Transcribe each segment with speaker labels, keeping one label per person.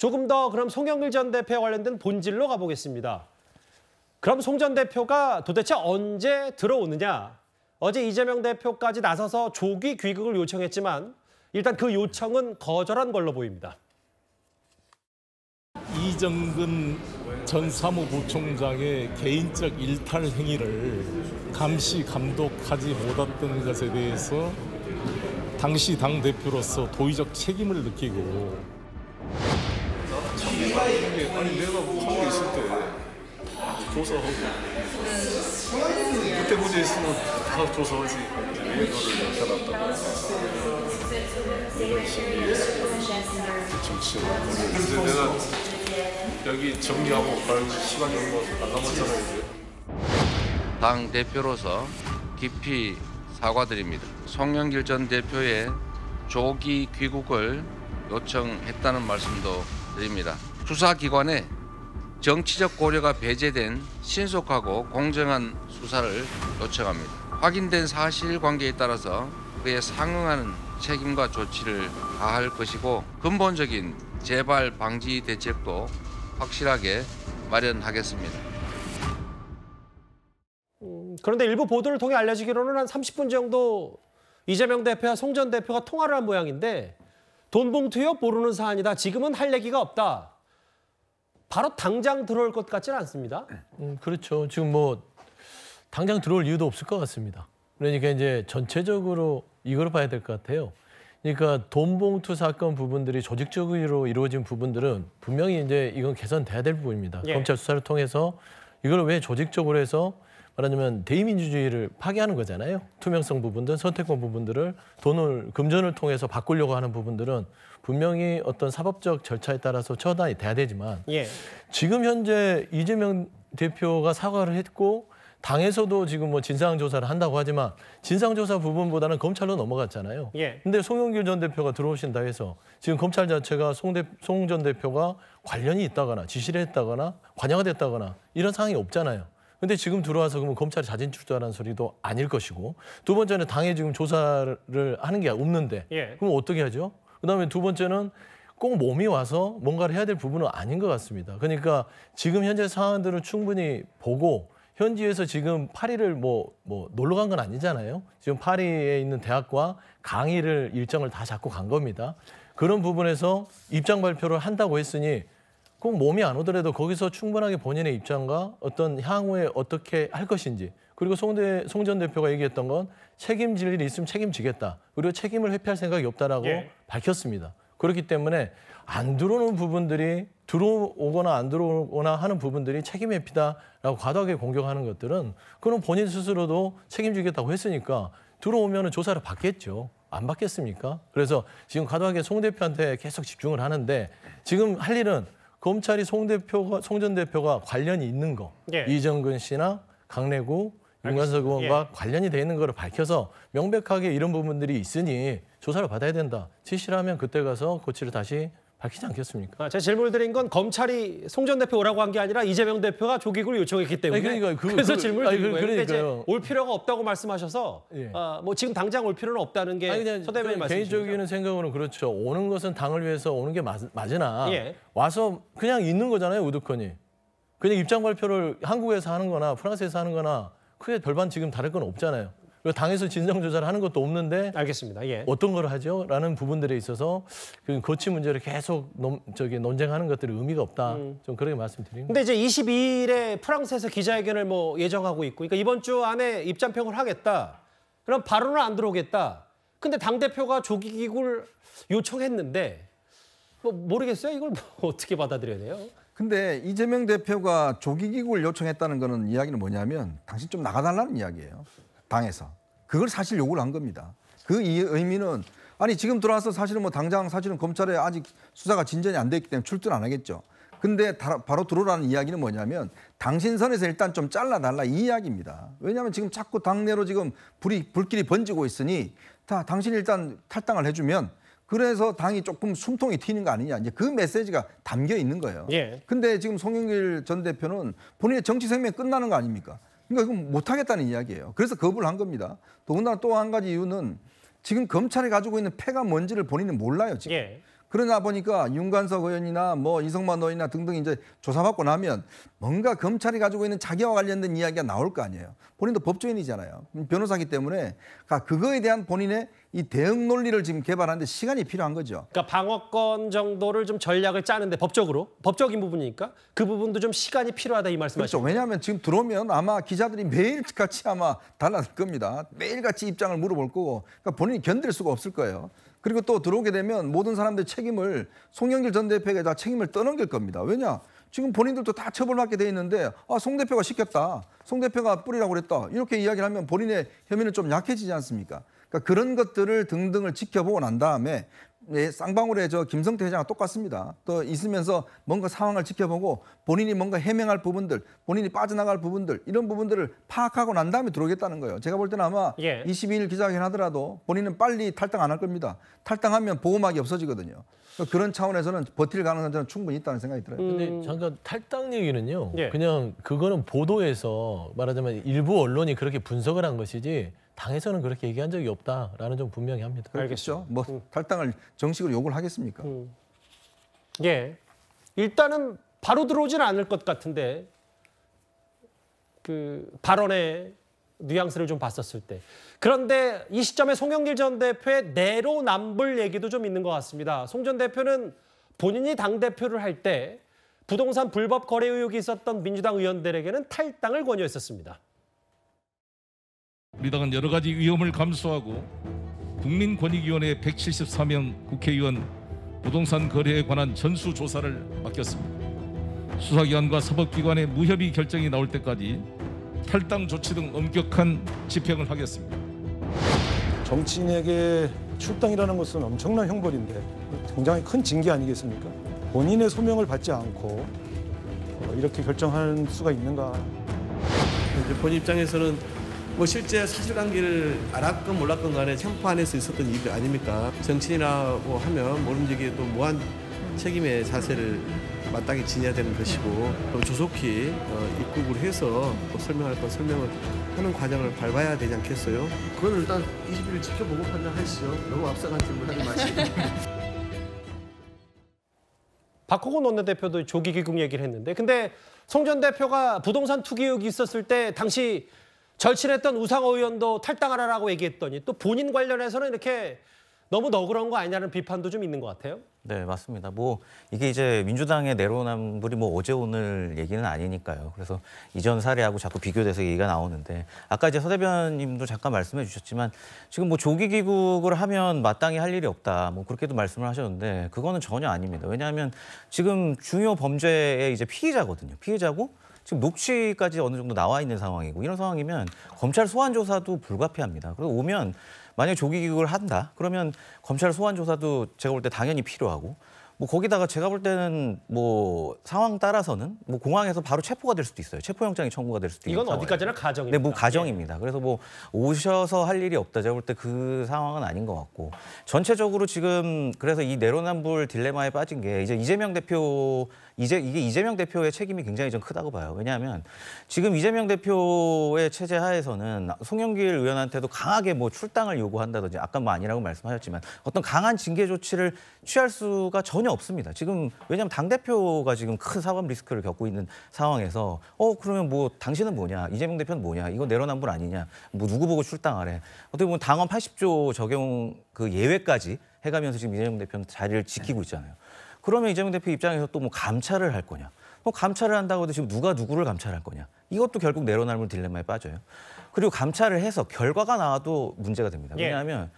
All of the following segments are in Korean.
Speaker 1: 조금 더 그럼 송영길 전 대표와 관련된 본질로 가보겠습니다. 그럼 송 전 대표가 도대체 언제 들어오느냐? 어제 이재명 대표까지 나서서 조기 귀국을 요청했지만 일단 그 요청은 거절한 걸로 보입니다.
Speaker 2: 이정근 전 사무부총장의 개인적 일탈 행위를 감시 감독하지 못했던 것에 대해서 당시 당대표로서 도의적 책임을 느끼고
Speaker 3: 아니 내가 한국에 있을 때 조사하고 그때 문제 있으면 다 조사하지 왜 이거를 나타났다 내가 정치를 근데 내가 여기 정리하고 갈 시간이 안 남았잖아요 이제.
Speaker 4: 당 대표로서 깊이 사과드립니다. 송영길 전 대표의 조기 귀국을 요청했다는 말씀도 드립니다. 수사기관에 정치적 고려가 배제된 신속하고 공정한 수사를 요청합니다. 확인된 사실관계에 따라서 그에 상응하는 책임과 조치를 다할 것이고 근본적인 재발 방지 대책도 확실하게 마련하겠습니다.
Speaker 1: 그런데 일부 보도를 통해 알려지기로는 한 30분 정도 이재명 대표와 송 전 대표가 통화를 한 모양인데 돈 봉투요? 모르는 사안이다. 지금은 할 얘기가 없다. 바로 당장 들어올 것 같지는 않습니다.
Speaker 5: 그렇죠. 지금 뭐 당장 들어올 이유도 없을 것 같습니다. 그러니까 이제 전체적으로 이걸 봐야 될 것 같아요. 그러니까 돈 봉투 사건 부분들이 조직적으로 이루어진 부분들은 분명히 이제 이건 개선돼야 될 부분입니다.
Speaker 1: 예.
Speaker 5: 검찰 수사를 통해서 이걸 왜 조직적으로 해서 말하자면 대의민주주의를 파괴하는 거잖아요. 투명성 부분들, 선택권 부분들을 돈을 금전을 통해서 바꾸려고 하는 부분들은 분명히 어떤 사법적 절차에 따라서 처단이 돼야 되지만
Speaker 1: 예.
Speaker 5: 지금 현재 이재명 대표가 사과를 했고 당에서도 지금 뭐 진상조사를 한다고 하지만 진상조사 부분보다는 검찰로 넘어갔잖아요.
Speaker 1: 예.
Speaker 5: 근데 송영길 전 대표가 들어오신다 해서 지금 검찰 자체가 송 전 대표가 관련이 있다거나 지시를 했다거나 관여가 됐다거나 이런 상황이 없잖아요. 근데 지금 들어와서 그러면 검찰이 자진 출두하라는 소리도 아닐 것이고 두 번째는 당에 지금 조사를 하는 게 없는데
Speaker 1: 예.
Speaker 5: 그럼 어떻게 하죠? 그다음에 두 번째는 꼭 몸이 와서 뭔가를 해야 될 부분은 아닌 것 같습니다. 그러니까 지금 현재 상황들을 충분히 보고 현지에서 지금 파리를 뭐 놀러 간 건 아니잖아요. 지금 파리에 있는 대학과 강의를 일정을 다 잡고 간 겁니다. 그런 부분에서 입장 발표를 한다고 했으니 꼭 몸이 안 오더라도 거기서 충분하게 본인의 입장과 어떤 향후에 어떻게 할 것인지 그리고 송 전 대표가 얘기했던 건 책임질 일이 있으면 책임지겠다. 그리고 책임을 회피할 생각이 없다라고
Speaker 1: 예.
Speaker 5: 밝혔습니다. 그렇기 때문에 안 들어오는 부분들이 들어오거나 안 들어오거나 하는 부분들이 책임 회피다라고 과도하게 공격하는 것들은 그럼 본인 스스로도 책임지겠다고 했으니까 들어오면 조사를 받겠죠. 안 받겠습니까? 그래서 지금 과도하게 송 대표한테 계속 집중을 하는데 지금 할 일은 검찰이 송 전 대표가 관련이 있는 거,
Speaker 1: 예.
Speaker 5: 이정근 씨나 강래구, 윤관석 의원과
Speaker 1: 예.
Speaker 5: 관련이 돼 있는 거를 밝혀서 명백하게 이런 부분들이 있으니 조사를 받아야 된다. 지시를 하면 그때 가서 고치를 다시 밝히지 않겠습니까?
Speaker 1: 제 질문을 드린 건 검찰이 송 전 대표 오라고 한 게 아니라 이재명 대표가 조기국을 요청했기 때문에 그래서 질문을 드린 거예요. 근데 이제 올 필요가 없다고 말씀하셔서
Speaker 5: 예.
Speaker 1: 뭐 지금 당장 올 필요는 없다는 게 서 대변인 말씀이시죠.
Speaker 5: 개인적인 생각으로는 그렇죠. 오는 것은 당을 위해서 오는 게 맞으나
Speaker 1: 예.
Speaker 5: 와서 그냥 있는 거잖아요. 우두커니. 그냥 입장 발표를 한국에서 하는 거나 프랑스에서 하는 거나 크게 별반 지금 다를 건 없잖아요. 그리고 당에서 진상조사를 하는 것도 없는데
Speaker 1: 알겠습니다. 예.
Speaker 5: 어떤 걸 하죠? 라는 부분들에 있어서 그 거치 문제를 계속 논쟁하는 것들이 의미가 없다. 좀 그렇게 말씀드립니다.
Speaker 1: 근데 이제 22일에 프랑스에서 기자회견을 뭐 예정하고 있고, 그러니까 이번 주 안에 입장평을 하겠다. 그럼 바로는 안 들어오겠다. 근데 당대표가 조기 귀국을 요청했는데 뭐 모르겠어요. 이걸 뭐 어떻게 받아들여야 돼요?
Speaker 6: 근데 이재명 대표가 조기 귀국을 요청했다는 거는 이야기는 뭐냐면 당신 좀 나가달라는 이야기예요. 당에서. 그걸 사실 요구를 한 겁니다. 그 의미는 아니 지금 들어와서 사실은 뭐 당장 사실은 검찰에 아직 수사가 진전이 안 됐기 때문에 출두는 안 하겠죠. 근데 바로 들어오라는 이야기는 뭐냐면 당신 선에서 일단 좀 잘라달라 이 이야기입니다. 왜냐하면 지금 자꾸 당내로 지금 불길이 번지고 있으니 당신이 일단 탈당을 해주면 그래서 당이 조금 숨통이 튀는 거 아니냐. 이제 그 메시지가 담겨 있는 거예요.
Speaker 1: 예.
Speaker 6: 근데 지금 송영길 전 대표는 본인의 정치 생명이 끝나는 거 아닙니까? 그러니까 이건 못하겠다는 이야기예요. 그래서 거부를 한 겁니다. 더군다나 또 한 가지 이유는 지금 검찰이 가지고 있는 패가 뭔지를 본인은 몰라요. 지금.
Speaker 1: 예.
Speaker 6: 그러다 보니까 윤관석 의원이나 뭐 이성만 의원이나 등등 이제 조사받고 나면 뭔가 검찰이 가지고 있는 자기와 관련된 이야기가 나올 거 아니에요. 본인도 법조인이잖아요. 변호사기 때문에 그거에 대한 본인의 이 대응 논리를 지금 개발하는데 시간이 필요한 거죠.
Speaker 1: 그러니까 방어권 정도를 좀 전략을 짜는데 법적인 부분이니까 그 부분도 좀 시간이 필요하다 이 말씀하시죠.
Speaker 6: 그렇죠. 왜냐하면 지금 들어오면 아마 기자들이 매일같이 아마 달라질 겁니다. 매일같이 입장을 물어볼 거고 그러니까 본인이 견딜 수가 없을 거예요. 그리고 또 들어오게 되면 모든 사람들의 책임을 송영길 전 대표에게 다 책임을 떠넘길 겁니다. 왜냐? 지금 본인들도 다 처벌받게 돼 있는데 송 대표가 시켰다. 송 대표가 뿌리라고 그랬다. 이렇게 이야기를 하면 본인의 혐의는 좀 약해지지 않습니까? 그러니까 그런 것들을 등등을 지켜보고 난 다음에 쌍방울의 김성태 회장과 똑같습니다. 또 있으면서 뭔가 상황을 지켜보고 본인이 뭔가 해명할 부분들, 본인이 빠져나갈 부분들 이런 부분들을 파악하고 난 다음에 들어오겠다는 거예요. 제가 볼 때는 아마 22일 기자회견 하더라도 본인은 빨리 탈당 안 할 겁니다. 탈당하면 보호막이 없어지거든요. 그런 차원에서는 버틸 가능성은 저는 충분히 있다는 생각이 들어요.
Speaker 5: 근데 잠깐 탈당 얘기는요. 그냥 그거는 보도에서 말하자면 일부 언론이 그렇게 분석을 한 것이지 당에서는 그렇게 얘기한 적이 없다라는 점 분명히 합니다.
Speaker 6: 알겠죠. 뭐 탈당을 정식으로 요구를 하겠습니까?
Speaker 1: 예, 일단은 바로 들어오지는 않을 것 같은데 그 발언의 뉘앙스를 좀 봤었을 때. 그런데 이 시점에 송영길 전 대표의 내로남불 얘기도 좀 있는 것 같습니다. 송 전 대표는 본인이 당대표를 할 때 부동산 불법 거래 의혹이 있었던 민주당 의원들에게는 탈당을 권유했었습니다.
Speaker 2: 우리 당은 여러 가지 위험을 감수하고 국민권익위원회 174명 국회의원 부동산 거래에 관한 전수조사를 맡겼습니다. 수사기관과 사법기관의 무협의 결정이 나올 때까지 탈당 조치 등 엄격한 집행을 하겠습니다.
Speaker 7: 정치인에게 출당이라는 것은 엄청난 형벌인데 굉장히 큰 징계 아니겠습니까? 본인의 소명을 받지 않고 이렇게 결정할 수가 있는가?
Speaker 8: 이제 본인 입장에서는 뭐 실제 사실관계를 알았건 몰랐건 간에 캠프 안에서 있었던 일 아닙니까? 정치인이라고 하면 모름지기에도 무한 책임의 자세를 마땅히 지녀야 되는 것이고 조속히 입국을 해서 또 설명할 건 설명을 하는 과정을 밟아야 되지 않겠어요? 그건 일단 20일 지켜보고 판단하시죠. 너무 앞서간 질문하지 마시고.
Speaker 1: 박홍근 원내대표도 조기 귀국 얘기를 했는데 근데 송 전 대표가 부동산 투기 의혹이 있었을 때 당시 절친했던 우상호 의원도 탈당하라고 얘기했더니 또 본인 관련해서는 이렇게 너무 너그러운 거 아니냐는 비판도 좀 있는 것 같아요.
Speaker 9: 네, 맞습니다. 뭐 이게 이제 민주당의 내로남불이 뭐 어제 오늘 얘기는 아니니까요. 그래서 이전 사례하고 자꾸 비교돼서 얘기가 나오는데 아까 이제 서 대변님도 잠깐 말씀해 주셨지만 지금 뭐 조기 귀국을 하면 마땅히 할 일이 없다. 뭐 그렇게도 말씀을 하셨는데 그거는 전혀 아닙니다. 왜냐하면 지금 중요 범죄의 이제 피의자거든요. 피의자고 지금 녹취까지 어느 정도 나와 있는 상황이고 이런 상황이면 검찰 소환 조사도 불가피합니다. 그래서 오면 만약에 조기 귀국을 한다 그러면 검찰 소환 조사도 제가 볼 때 당연히 필요하고 뭐 거기다가 제가 볼 때는 뭐 상황 따라서는 뭐 공항에서 바로 체포가 될 수도 있어요. 체포영장이 청구가 될 수도 있는
Speaker 1: 이건 어디까지나 가정입니다.
Speaker 9: 네, 뭐 가정입니다. 그래서 뭐 오셔서 할 일이 없다. 제가 볼 때 그 상황은 아닌 것 같고 전체적으로 지금 그래서 이 내로남불 딜레마에 빠진 게 이제 이재명 대표 이게 이재명 대표의 책임이 굉장히 좀 크다고 봐요. 왜냐하면 지금 이재명 대표의 체제 하에서는 송영길 의원한테도 강하게 뭐 출당을 요구한다든지 아까 뭐 아니라고 말씀하셨지만 어떤 강한 징계 조치를 취할 수가 전혀 없습니다. 지금 왜냐하면 당대표가 지금 큰 사법 리스크를 겪고 있는 상황에서 그러면 뭐 당신은 뭐냐 이재명 대표는 뭐냐 이거 내로남불 아니냐 뭐 누구 보고 출당하래 어떻게 보면 당헌 80조 적용 그 예외까지 해가면서 지금 이재명 대표는 자리를 지키고 있잖아요. 그러면 이재명 대표 입장에서 또 뭐 감찰을 할 거냐 뭐 감찰을 한다고 해도 지금 누가 누구를 감찰할 거냐 이것도 결국 내로남불 딜레마에 빠져요. 그리고 감찰을 해서 결과가 나와도 문제가 됩니다. 왜냐하면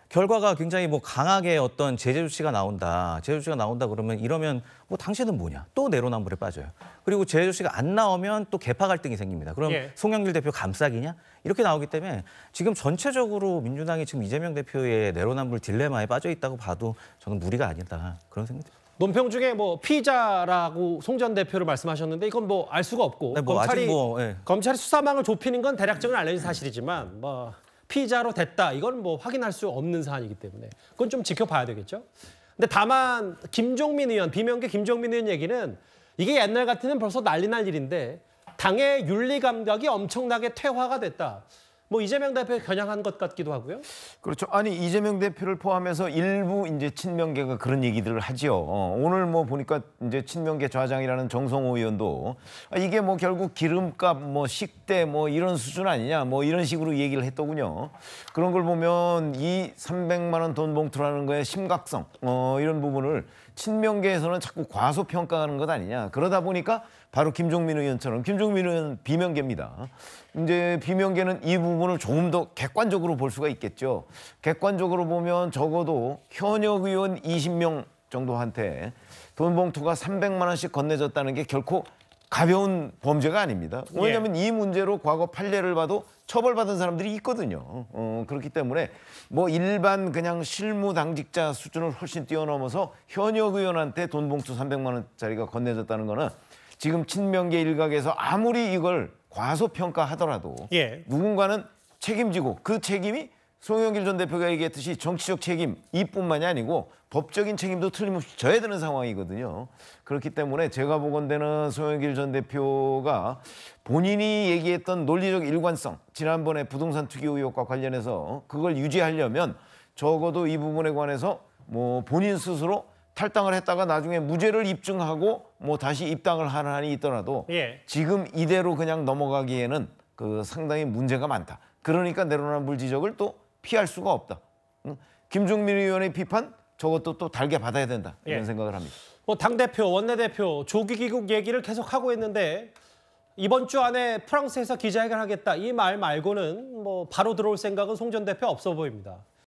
Speaker 9: 결과가 굉장히 뭐 강하게 어떤 제재 조치가 나온다 그러면 이러면 뭐 당신은 뭐냐 또 내로남불에 빠져요. 그리고 제재 조치가 안 나오면 또 계파 갈등이 생깁니다. 그럼 송영길 대표 감싸기냐 이렇게 나오기 때문에 지금 전체적으로 민주당이 지금 이재명 대표의 내로남불 딜레마에 빠져 있다고 봐도 저는 무리가 아니다 그런 생각이 듭니다.
Speaker 1: 논평 중에 뭐 피의자라고 송 전 대표를 말씀하셨는데 이건 뭐 알 수가 없고
Speaker 9: 네, 뭐
Speaker 1: 검찰이 수사망을 좁히는 건 대략적으로 알려진 사실이지만 뭐 피의자로 됐다 이건 뭐 확인할 수 없는 사안이기 때문에 그건 좀 지켜봐야 되겠죠. 근데 다만 김종민 의원 비명계 김종민 의원 얘기는 이게 옛날 같으면 벌써 난리 날 일인데 당의 윤리 감각이 엄청나게 퇴화가 됐다. 뭐 이재명 대표에 겨냥한 것 같기도 하고요.
Speaker 10: 그렇죠. 아니 이재명 대표를 포함해서 일부 이제 친명계가 그런 얘기들을 하죠. 오늘 뭐 보니까 이제 친명계 좌장이라는 정성호 의원도 이게 뭐 결국 기름값, 뭐 식대, 뭐 이런 수준 아니냐, 뭐 이런 식으로 얘기를 했더군요. 그런 걸 보면 이 300만 원 돈 봉투라는 거의 심각성, 이런 부분을 친명계에서는 자꾸 과소평가하는 것 아니냐. 그러다 보니까 바로 김종민 의원처럼, 김종민 의원 비명계입니다. 이제 비명계는 이 부분을 조금 더 객관적으로 볼 수가 있겠죠. 객관적으로 보면 적어도 현역 의원 20명 정도한테 돈 봉투가 300만 원씩 건네졌다는 게 결코 가벼운 범죄가 아닙니다. 왜냐하면 이 문제로 과거 판례를 봐도 처벌받은 사람들이 있거든요. 그렇기 때문에 뭐 일반 그냥 실무 당직자 수준을 훨씬 뛰어넘어서 현역 의원한테 돈 봉투 300만 원짜리가 건네졌다는 거는 지금 친명계 일각에서 아무리 이걸 과소평가하더라도 누군가는 책임지고 그 책임이 송영길 전 대표가 얘기했듯이 정치적 책임 이뿐만이 아니고 법적인 책임도 틀림없이 져야 되는 상황이거든요. 그렇기 때문에 제가 보건대는 송영길 전 대표가 본인이 얘기했던 논리적 일관성, 지난번에 부동산 투기 의혹과 관련해서 그걸 유지하려면 적어도 이 부분에 관해서 뭐 본인 스스로 탈당을 했다가 나중에 무죄를 입증하고 뭐 다시 입당을 하는 한이 있더라도 지금 이대로 그냥 넘어가기에는 그 상당히 문제가 많다. 그러니까 내로남불 지적을 또 피할 수가 없다. 김종민 의원의 비판 저것도 또 달게 받아야 된다. 이런 생각을 합니다.
Speaker 1: 뭐 당대표, 원내대표, 조기 귀국 얘기를 계속하고 있는데 이번 주 안에 프랑스에서 기자회견하겠다 이 말 말고는 뭐 바로 들어올 생각은 송 전 대표 없어 보입니다.